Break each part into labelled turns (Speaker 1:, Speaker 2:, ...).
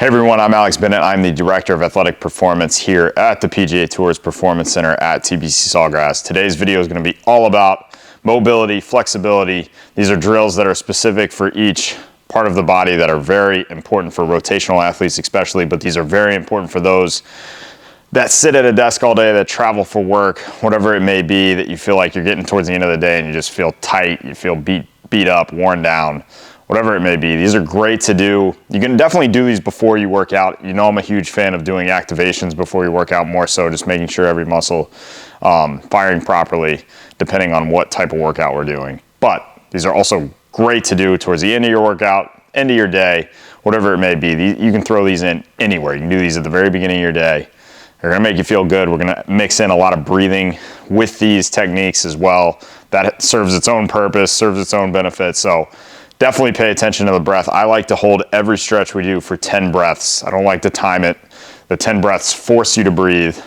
Speaker 1: Hey everyone, I'm Alex Bennett. I'm the Director of Athletic Performance here at the PGA Tour's Performance Center at TPC Sawgrass. Today's video is going to be all about mobility, flexibility. These are drills that are specific for each part of the body that are very important for rotational athletes especially, but these are very important for those that sit at a desk all day, that travel for work, whatever it may be, that you feel like you're getting towards the end of the day and you just feel tight, you feel beat up, worn down. Whatever it may be. These are great to do. You can definitely do these before you work out. You know I'm a huge fan of doing activations before you work out, more so just making sure every muscle firing properly depending on what type of workout we're doing. But these are also great to do towards the end of your workout, end of your day, whatever it may be. You can throw these in anywhere. You can do these at the very beginning of your day. They're gonna make you feel good. We're gonna mix in a lot of breathing with these techniques as well. That serves its own purpose, serves its own benefits. So definitely pay attention to the breath. I like to hold every stretch we do for 10 breaths. I don't like to time it. The 10 breaths force you to breathe.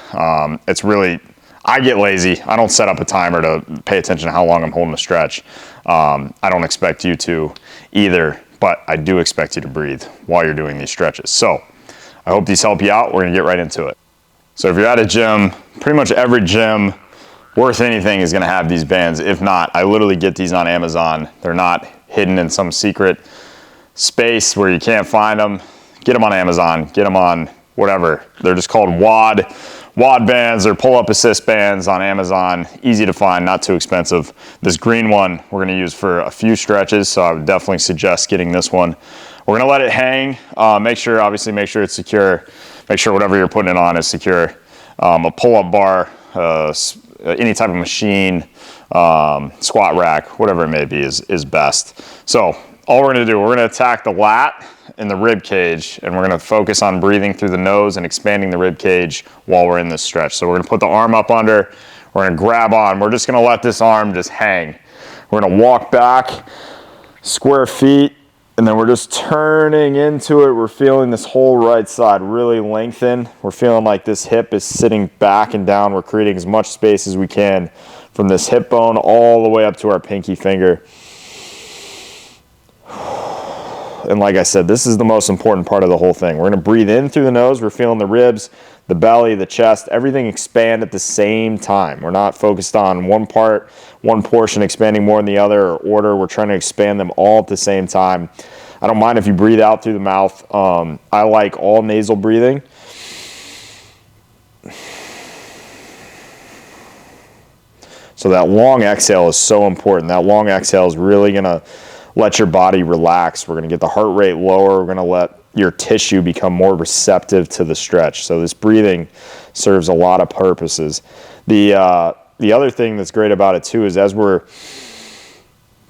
Speaker 1: It's really, I get lazy. I don't set up a timer to pay attention to how long I'm holding a stretch. I don't expect you to either, but I do expect you to breathe while you're doing these stretches. So I hope these help you out. We're gonna get right into it. So if you're at a gym, pretty much every gym worth anything is gonna have these bands. If not, I literally get these on Amazon. They're not hidden in some secret space where you can't find them. Get them on Amazon, get them on whatever. They're just called WOD bands or pull-up assist bands on Amazon. Easy to find, not too expensive. This green one we're gonna use for a few stretches, so I would definitely suggest getting this one. We're gonna let it hang. Make sure it's secure. Make sure whatever you're putting it on is secure. A pull-up bar, any type of machine, squat rack, whatever it may be is best. So all we're gonna do, we're gonna attack the lat and the rib cage, and we're gonna focus on breathing through the nose and expanding the rib cage while we're in this stretch. So we're gonna put the arm up under, we're gonna grab on, we're just gonna let this arm just hang. We're gonna walk back, square feet, and then we're just turning into it. We're feeling this whole right side really lengthen. We're feeling like this hip is sitting back and down. We're creating as much space as we can from this hip bone all the way up to our pinky finger. And like I said, this is the most important part of the whole thing. We're gonna breathe in through the nose. We're feeling the ribs, the belly, the chest, everything expand at the same time. We're not focused on one part, one portion expanding more than the other or order. We're trying to expand them all at the same time. I don't mind if you breathe out through the mouth. I like all nasal breathing. So that long exhale is so important. That long exhale is really gonna let your body relax. We're gonna get the heart rate lower. We're gonna let your tissue become more receptive to the stretch. So this breathing serves a lot of purposes. The other thing that's great about it too is as we're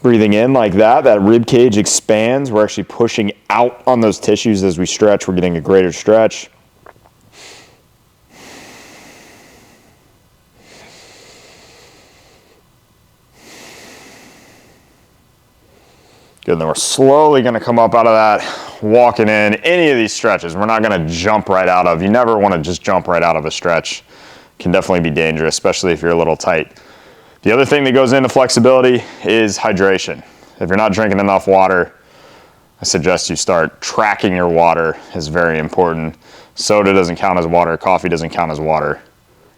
Speaker 1: breathing in like that rib cage expands. We're actually pushing out on those tissues as we stretch. We're getting a greater stretch. Good, and then we're slowly gonna come up out of that, walking in any of these stretches. We're not gonna jump right out of. You never wanna just jump right out of a stretch. It can definitely be dangerous, especially if you're a little tight. The other thing that goes into flexibility is hydration. If you're not drinking enough water, I suggest you start tracking your water. It's very important. Soda doesn't count as water, coffee doesn't count as water,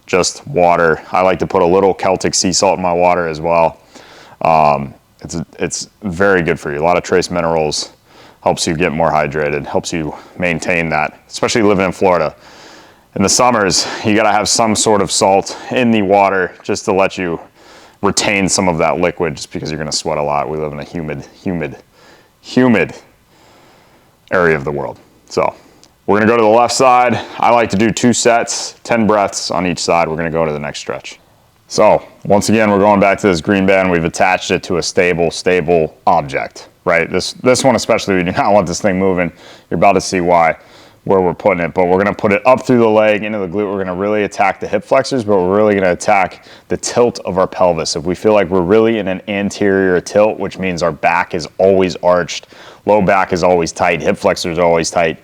Speaker 1: just water. I like to put a little Celtic sea salt in my water as well. It's very good for you. A lot of trace minerals, helps you get more hydrated, helps you maintain that, especially living in Florida. In the summers, you gotta have some sort of salt in the water just to let you retain some of that liquid, just because you're gonna sweat a lot. We live in a humid area of the world. So we're gonna go to the left side. I like to do 2 sets, 10 breaths on each side. We're gonna go to the next stretch. So once again, we're going back to this green band. We've attached it to a stable object, right? This one especially, we do not want this thing moving. You're about to see where we're putting it, but we're gonna put it up through the leg, into the glute. We're gonna really attack the hip flexors, but we're really gonna attack the tilt of our pelvis. If we feel like we're really in an anterior tilt, which means our back is always arched, low back is always tight, hip flexors are always tight,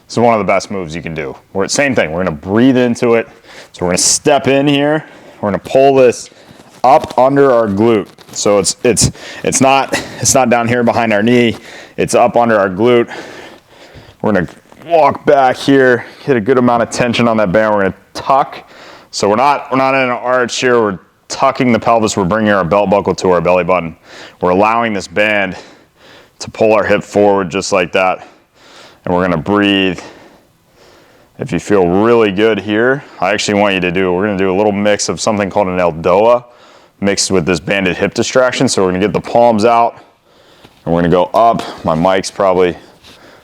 Speaker 1: this is one of the best moves you can do. Same thing, we're gonna breathe into it. So we're gonna step in here. We're gonna pull this up under our glute. So it's not down here behind our knee. It's up under our glute. We're gonna walk back here, get a good amount of tension on that band. We're gonna tuck. So we're not in an arch here, we're tucking the pelvis, we're bringing our belt buckle to our belly button. We're allowing this band to pull our hip forward just like that. And we're gonna breathe. If you feel really good here, I actually want you to we're gonna do a little mix of something called an eldoa mixed with this banded hip distraction. So we're gonna get the palms out and we're gonna go up. My mic's probably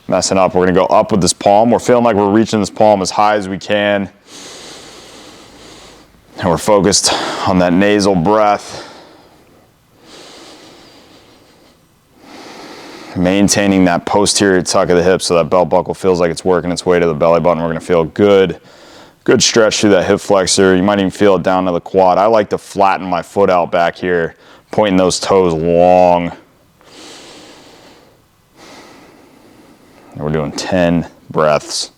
Speaker 1: messing up. We're gonna go up with this palm. We're feeling like we're reaching this palm as high as we can. And we're focused on that nasal breath. Maintaining that posterior tuck of the hip so that belt buckle feels like it's working its way to the belly button. We're gonna feel good stretch through that hip flexor. You might even feel it down to the quad. I like to flatten my foot out back here, pointing those toes long. And we're doing 10 breaths.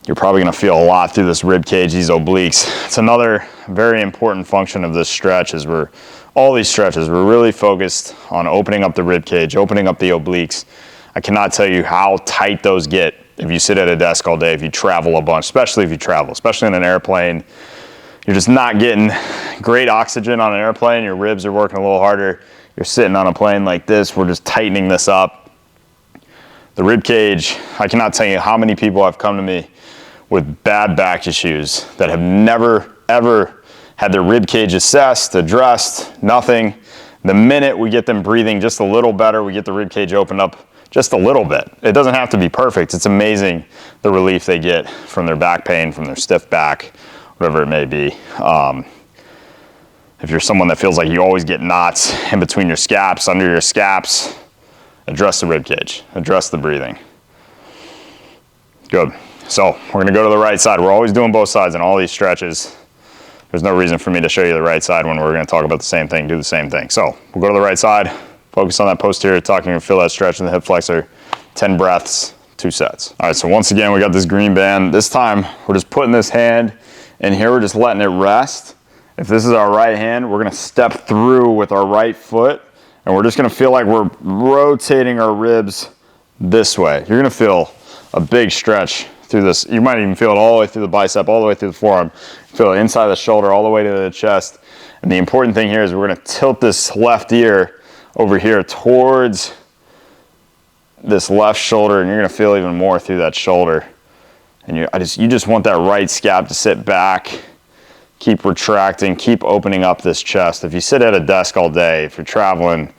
Speaker 1: You're probably gonna feel a lot through this rib cage, these obliques. It's another very important function of this stretch is all these stretches, we're really focused on opening up the rib cage, opening up the obliques. I cannot tell you how tight those get if you sit at a desk all day, if you travel a bunch, especially if you travel, especially in an airplane. You're just not getting great oxygen on an airplane. Your ribs are working a little harder. You're sitting on a plane like this. We're just tightening this up. The rib cage, I cannot tell you how many people have come to me with bad back issues that have never, ever had their rib cage assessed, addressed, nothing. The minute we get them breathing just a little better, we get the rib cage opened up just a little bit. It doesn't have to be perfect. It's amazing the relief they get from their back pain, from their stiff back, whatever it may be. If you're someone that feels like you always get knots in between your scaps, under your scaps, address the rib cage, address the breathing. Good. So we're gonna go to the right side. We're always doing both sides in all these stretches. There's no reason for me to show you the right side when we're gonna talk about the same thing, do the same thing. So we'll go to the right side, focus on that posterior tuck, and feel that stretch in the hip flexor. 10 breaths, 2 sets. All right, so once again, we got this green band. This time, we're just putting this hand in here, we're just letting it rest. If this is our right hand, we're gonna step through with our right foot, and we're just gonna feel like we're rotating our ribs this way. You're gonna feel a big stretch through this. You might even feel it all the way through the bicep, all the way through the forearm. Feel it inside the shoulder, all the way to the chest. And the important thing here is we're gonna tilt this left ear over here towards this left shoulder, and you're gonna feel even more through that shoulder. And you just want that right scap to sit back, keep retracting, keep opening up this chest. If you sit at a desk all day, if you're traveling,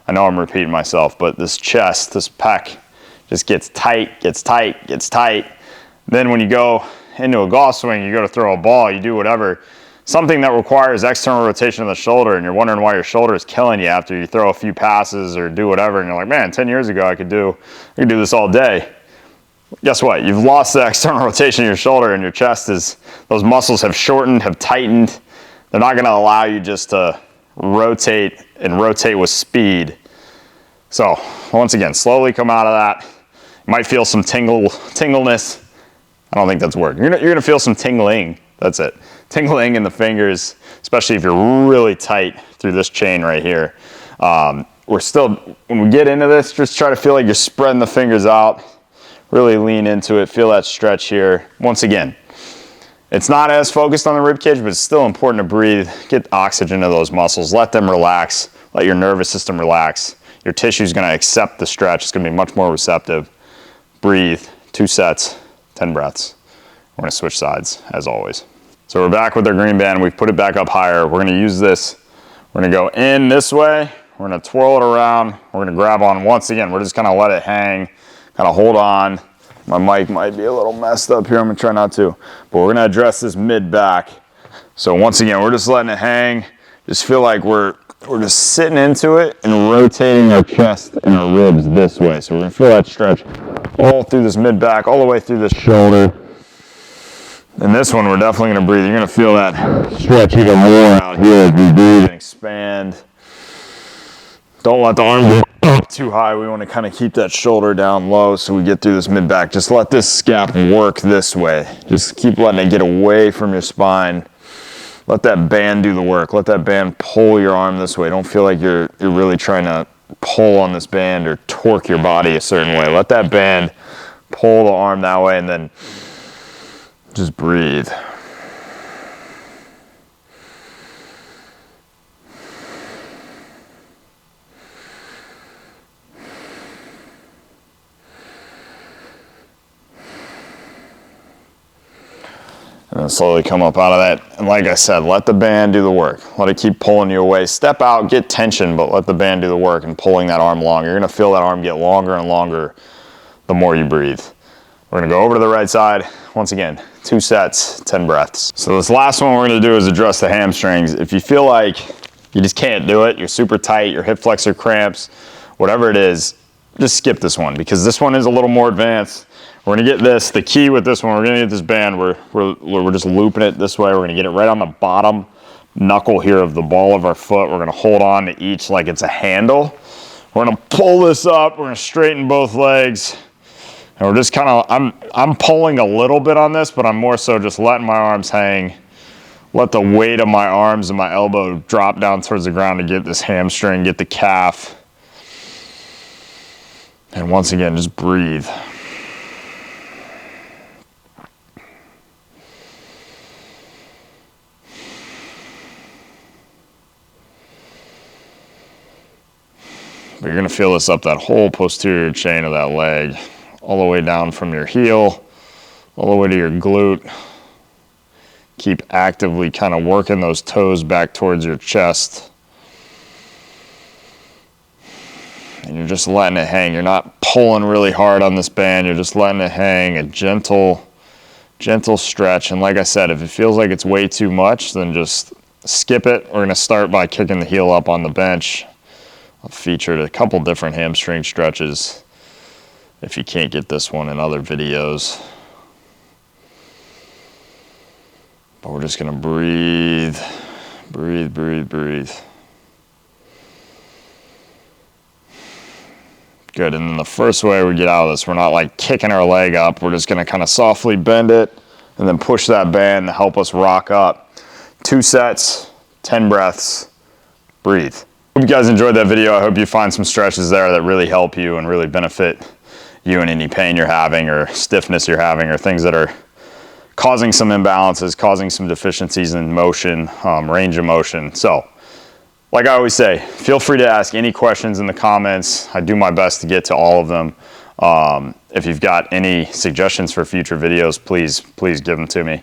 Speaker 1: I know I'm repeating myself, but this chest, this pec, just gets tight, gets tight, gets tight. Then when you go into a golf swing, you go to throw a ball, you do whatever, something that requires external rotation of the shoulder, and you're wondering why your shoulder is killing you after you throw a few passes or do whatever, and you're like, man, 10 years ago I could do this all day. Guess what? You've lost the external rotation of your shoulder, and your chest those muscles have shortened, have tightened. They're not gonna allow you just to rotate and rotate with speed. So once again, slowly come out of that. You might feel some tingleness. I don't think that's working. You're gonna feel some tingling, that's it. Tingling in the fingers, especially if you're really tight through this chain right here. When we get into this, just try to feel like you're spreading the fingers out, really lean into it, feel that stretch here. Once again, it's not as focused on the rib cage, but it's still important to breathe, get oxygen to those muscles, let them relax, let your nervous system relax. Your tissue's gonna accept the stretch, it's gonna be much more receptive. Breathe, 2 sets, 10 breaths. We're gonna switch sides, as always. So we're back with our green band. We've put it back up higher. We're gonna use this. We're gonna go in this way. We're gonna twirl it around. We're gonna grab on once again. We're just gonna let it hang, kind of hold on. My mic might be a little messed up here. I'm gonna try not to. But we're gonna address this mid-back. So once again, we're just letting it hang. Just feel like we're just sitting into it and rotating our chest and our ribs this way. So we're gonna feel that stretch all through this mid-back, all the way through this shoulder. And this one, we're definitely gonna breathe. You're gonna feel that stretch even more out here as we breathe and expand. Don't let the arm get up too high. We wanna kind of keep that shoulder down low so we get through this mid-back. Just let this scap work this way. Just keep letting it get away from your spine. Let that band do the work. Let that band pull your arm this way. Don't feel like you're really trying to pull on this band or torque your body a certain way. Let that band pull the arm that way and then just breathe. And then slowly come up out of that. And like I said, let the band do the work. Let it keep pulling you away. Step out, get tension, but let the band do the work and pulling that arm long. You're gonna feel that arm get longer and longer the more you breathe. We're gonna go over to the right side. Once again, 2 sets, 10 breaths. So this last one we're gonna do is address the hamstrings. If you feel like you just can't do it, you're super tight, your hip flexor cramps, whatever it is, just skip this one because this one is a little more advanced. We're gonna get this, the key with this one, we're gonna get this band, we're just looping it this way. We're gonna get it right on the bottom knuckle here of the ball of our foot. We're gonna hold on to each like it's a handle. We're gonna pull this up, we're gonna straighten both legs. And we're just kind of, I'm pulling a little bit on this, but I'm more so just letting my arms hang. Let the weight of my arms and my elbow drop down towards the ground to get this hamstring, get the calf. And once again, just breathe. But you're gonna feel this up that whole posterior chain of that leg, all the way down from your heel, all the way to your glute. Keep actively kind of working those toes back towards your chest. And you're just letting it hang. You're not pulling really hard on this band, you're just letting it hang, a gentle stretch. And like I said, if it feels like it's way too much, then just skip it. We're gonna start by kicking the heel up on the bench. I've featured a couple different hamstring stretches if you can't get this one in other videos. But we're just gonna breathe, breathe, breathe, breathe. Good, and then the first way we get out of this, we're not like kicking our leg up, we're just gonna kind of softly bend it and then push that band to help us rock up. 2 sets, 10 breaths, breathe. Hope you guys enjoyed that video. I hope you find some stretches there that really help you and really benefit you in any pain you're having or stiffness you're having or things that are causing some imbalances, causing some deficiencies in motion, range of motion. So, like I always say, feel free to ask any questions in the comments. I do my best to get to all of them. If you've got any suggestions for future videos, please give them to me.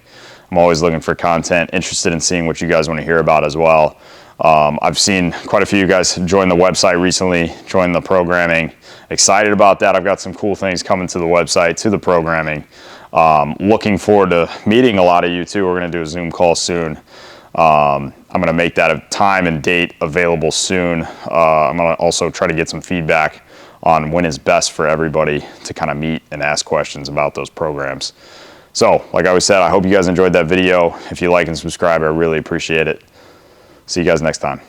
Speaker 1: I'm always looking for content, interested in seeing what you guys want to hear about as well. I've seen quite a few of you guys join the website recently, join the programming. Excited about that. I've got some cool things coming to the website, to the programming. Looking forward to meeting a lot of you too. We're going to do a Zoom call soon. I'm going to make that a time and date available soon. I'm going to also try to get some feedback on when is best for everybody to kind of meet and ask questions about those programs. So, like I always said, I hope you guys enjoyed that video. If you like and subscribe, I really appreciate it. See you guys next time.